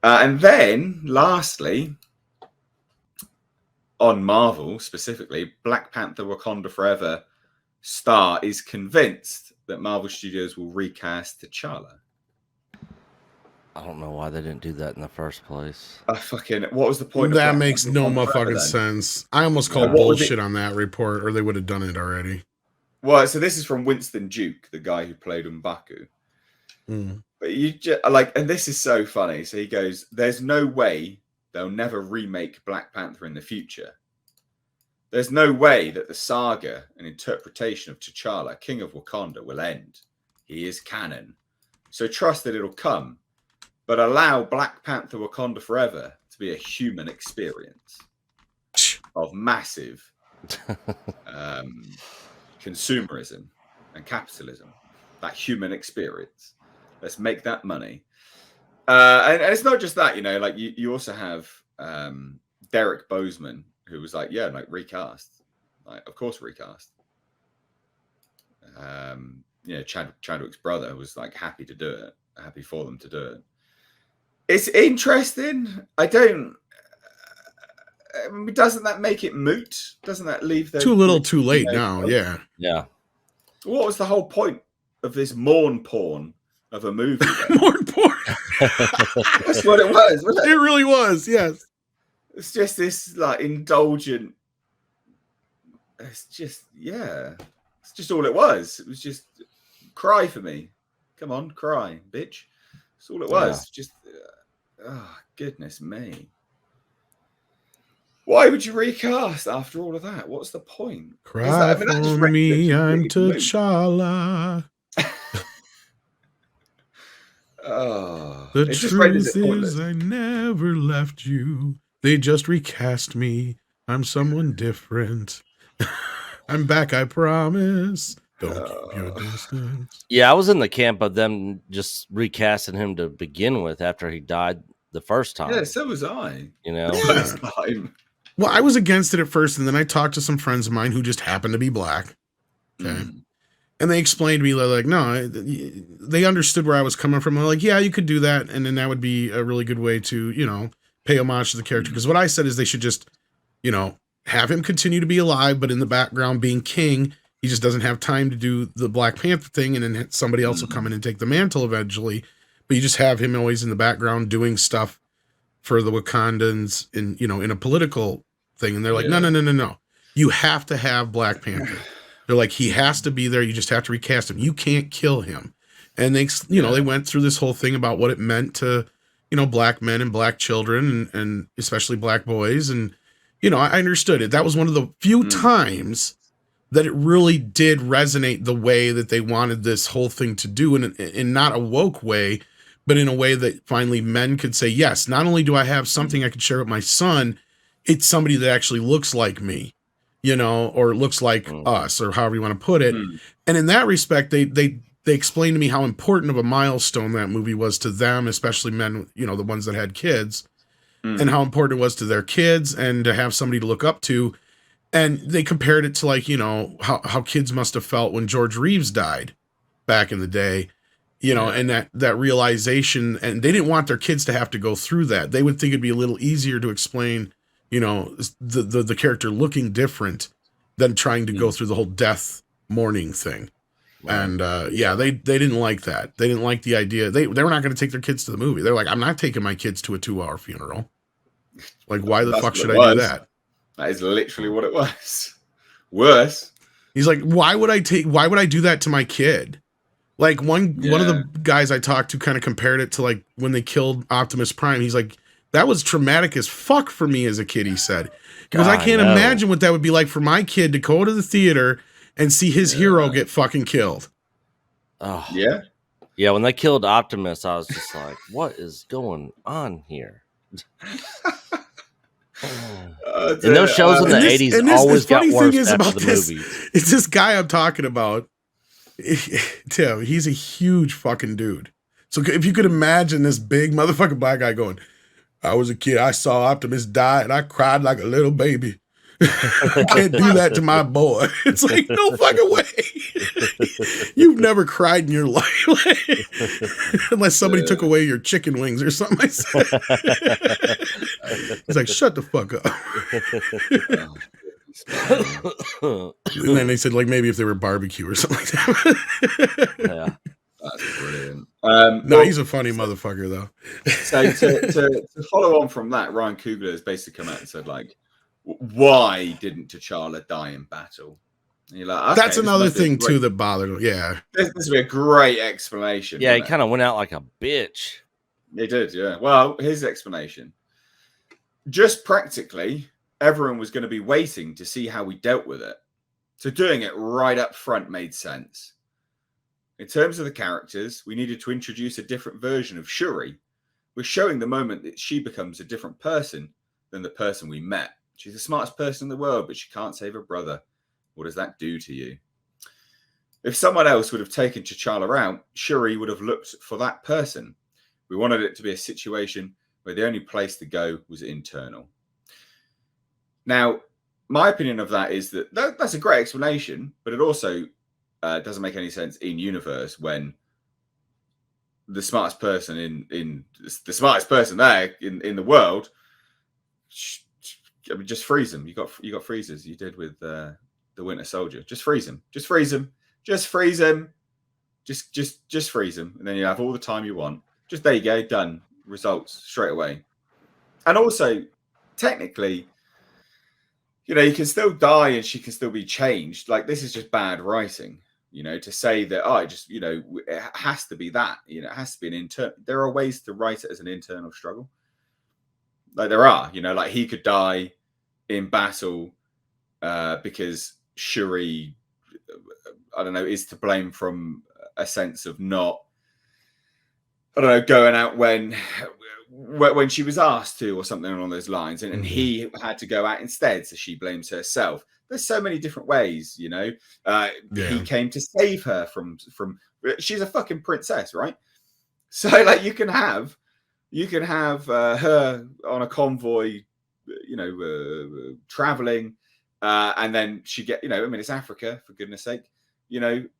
And then, lastly, on Marvel specifically, Black Panther Wakanda Forever star is convinced that Marvel Studios will recast T'Challa. I don't know why they didn't do that in the first place. What was the point that of Black makes Panther no Wakanda Forever, motherfucking then? sense. I almost called bullshit on that report, or they would have done it already. Well, so this is from Winston Duke, the guy who played M'Baku. But you just and this is so funny. So he goes, "There's no way they'll never remake Black Panther in the future. There's no way that the saga and interpretation of T'Challa, King of Wakanda, will end. He is canon. So trust that it'll come, but allow Black Panther Wakanda Forever to be a human experience of massive consumerism and capitalism. That human experience. Let's make that money." And it's not just that, you also have Derek Bozeman, who was like, yeah, like recast. Like, of course, recast. Chadwick's brother was like happy to do it, happy for them to do it. It's interesting. Doesn't that make it moot? Doesn't that leave the too little, too late now? Yeah. What was the whole point of this mourn porn of a movie? Mourn porn. That's what it was, wasn't it? It really was. Yes. It's just this like indulgent. It's just It's just all it was. It was just cry for me. Come on, cry, bitch. That's all it was. Just goodness me. Why would you recast after all of that? What's the point? Cry for me, I'm T'Challa. The truth is I never left you. They just recast me. I'm someone different. I'm back, I promise. Don't keep your distance. Yeah, I was in the camp of them just recasting him to begin with after he died the first time. Yeah, so was I. First time. Well, I was against it at first, and then I talked to some friends of mine who just happened to be black. Okay. And they explained to me, like, no, they understood where I was coming from. They're like, yeah, you could do that. And then that would be a really good way to, pay homage to the character. Because what I said is they should just, have him continue to be alive, but in the background being king. He just doesn't have time to do the Black Panther thing. And then somebody else will come in and take the mantle eventually. But you just have him always in the background doing stuff for the Wakandans in a political thing. And they're like, no. You have to have Black Panther. They're like, he has to be there. You just have to recast him. You can't kill him. And they, they went through this whole thing about what it meant to, black men and black children and especially black boys. And, I understood it. That was one of the few times that it really did resonate the way that they wanted this whole thing to do in not a woke way, but in a way that finally men could say, yes, not only do I have something I could share with my son, it's somebody that actually looks like me. Or looks like us, or however you want to put it. And in that respect, they explained to me how important of a milestone that movie was to them, especially men, the ones that had kids, and how important it was to their kids and to have somebody to look up to. And they compared it to like, how kids must have felt when George Reeves died back in the day, and that realization. And they didn't want their kids to have to go through that. They would think it'd be a little easier to explain the character looking different than trying to go through the whole death mourning thing. And they didn't like that. They didn't like the idea. They were not going to take their kids to the movie. They're like, I'm not taking my kids to a 2-hour funeral. Like, why the fuck should I do that? That is literally what it was. Worse. He's like, why would I do that to my kid? Like one of the guys I talked to kind of compared it to like when they killed Optimus Prime. He's like, that was traumatic as fuck for me as a kid, he said. Because I can't imagine what that would be like for my kid to go to the theater and see his hero get fucking killed. Oh. Yeah? Yeah, when they killed Optimus, I was just like, what is going on here? And those shows in the 80s always got worse after the movies. It's this guy I'm talking about. Tim, he's a huge fucking dude. So if you could imagine this big motherfucking black guy going, I was a kid, I saw Optimus die, and I cried like a little baby. You can't do that to my boy. It's like, no fucking way. You've never cried in your life. Unless somebody took away your chicken wings or something. I said. He's like, shut the fuck up. And then they said, like, maybe if they were barbecue or something like that. Yeah. That's brilliant. No, he's a funny motherfucker, though. So to follow on from that, Ryan Coogler has basically come out and said, like, why didn't T'Challa die in battle? And you're like, okay, that's another thing too that bothered him. Yeah, this would be a great explanation. Yeah, he kind of went out like a bitch. He did, yeah. Well, his explanation: just practically, everyone was going to be waiting to see how we dealt with it. So doing it right up front made sense. In terms of the characters, we needed to introduce a different version of Shuri. We're showing the moment that she becomes a different person than the person we met. She's the smartest person in the world, but she can't save her brother. What does that do to you? If someone else would have taken T'Challa out, Shuri would have looked for that person. We wanted it to be a situation where the only place to go was internal. Now, my opinion of that is that's a great explanation, but it also doesn't make any sense in universe when the smartest person in the smartest person there in the world. I mean, just freeze them. You got freezers. You did with the Winter Soldier. Just freeze him. Just freeze him. Just freeze him. Just freeze him, and then you have all the time you want. Just there you go, done. Results straight away. And also, technically, you can still die and she can still be changed. Like, this is just bad writing. To say that it has to be that. It has to be an internal. There are ways to write it as an internal struggle. Like there are, like he could die in battle because Shuri, I don't know, is to blame from a sense of not, I don't know, going out when she was asked to or something along those lines, and he had to go out instead, so she blames herself. There's so many different ways, He came to save her from. She's a fucking princess, right? So like you can have her on a convoy, traveling, and then she get, it's Africa, for goodness sake,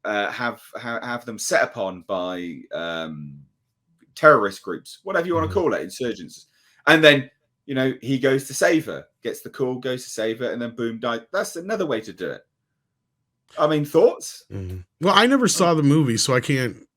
have them set upon by terrorist groups, whatever you want to call it, insurgents, and then he goes to save her, gets the call, goes to save her, and then boom, died. That's another way to do it. I mean, thoughts? Well, I never saw the movie, so I can't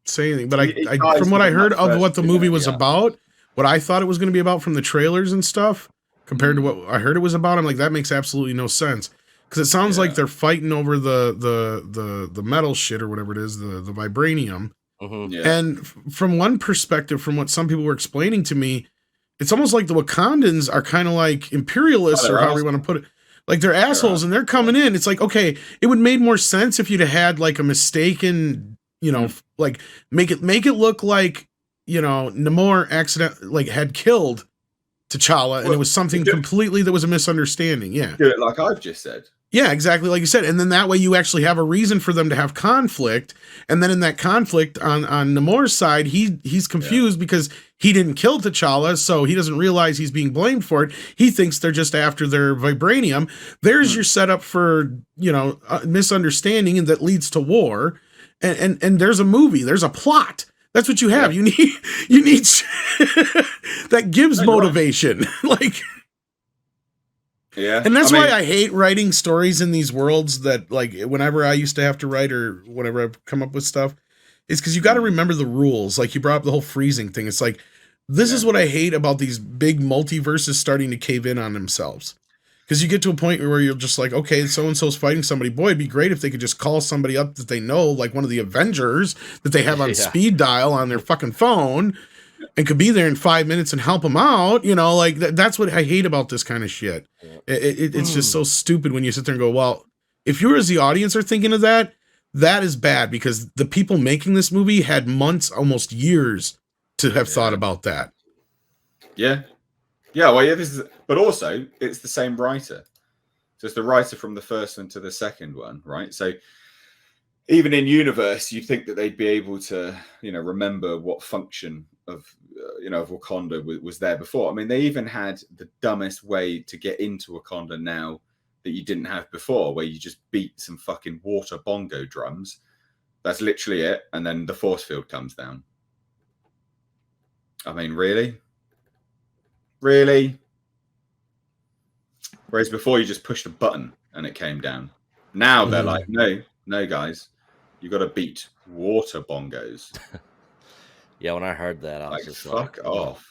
say anything, but I from what I heard of what the movie was about, what I thought it was going to be about from the trailers and stuff, compared to what I heard it was about, I'm like, that makes absolutely no sense, because it sounds like they're fighting over the metal shit or whatever it is, the vibranium. And from one perspective, from what some people were explaining to me, it's almost like the Wakandans are kind of like imperialists, or however you want to put it. Like they're assholes, and they're coming in. It's like, okay, it would make more sense if you'd have had like a mistaken, like make it look like, Namor had killed T'Challa, and it was something completely that was a misunderstanding. Yeah, do it like I've just said. Yeah, exactly like you said. And then that way you actually have a reason for them to have conflict. And then in that conflict on Namor's side, he's confused because he didn't kill T'Challa, so he doesn't realize he's being blamed for it. He thinks they're just after their vibranium. There's your setup for, misunderstanding, and that leads to war. And there's a movie, there's a plot. That's what you have. You need that gives motivation. Like, yeah. And that's why I hate writing stories in these worlds that, like, whenever I used to have to write or whenever I've come up with stuff, is because you got to remember the rules. Like, you brought up the whole freezing thing. It's like, this is what I hate about these big multiverses starting to cave in on themselves. Because you get to a point where you're just like, okay, so-and-so's fighting somebody. Boy, it'd be great if they could just call somebody up that they know, like one of the Avengers that they have on speed dial on their fucking phone, and could be there in 5 minutes and help them out. Like that's what I hate about this kind of shit. It's just so stupid when you sit there and go, well, if you as the audience are thinking of that, that is bad, because the people making this movie had months, almost years, to have thought about that. Yeah. Yeah, well, but also it's the same writer. So it's the writer from the first one to the second one, right? So even in universe, you'd think that they'd be able to, remember what function of of Wakanda was there before. I mean, they even had the dumbest way to get into Wakanda now that you didn't have before, where you just beat some fucking water bongo drums. That's literally it. And then the force field comes down. I mean, really? Really? Whereas before you just pushed a button and it came down. Now they're like, no, guys, you got to beat water bongos. Yeah, when I heard that, I was just fuck off.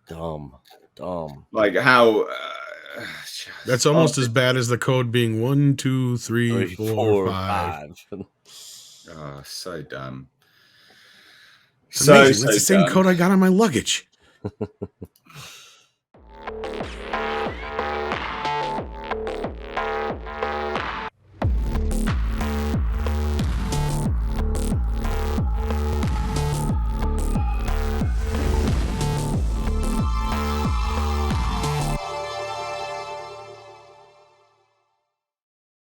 Dumb. Like how... that's almost as bad as the code being 1, 2, 3, 4, 5. Oh, so dumb. It's amazing. That's the same code I got on my luggage.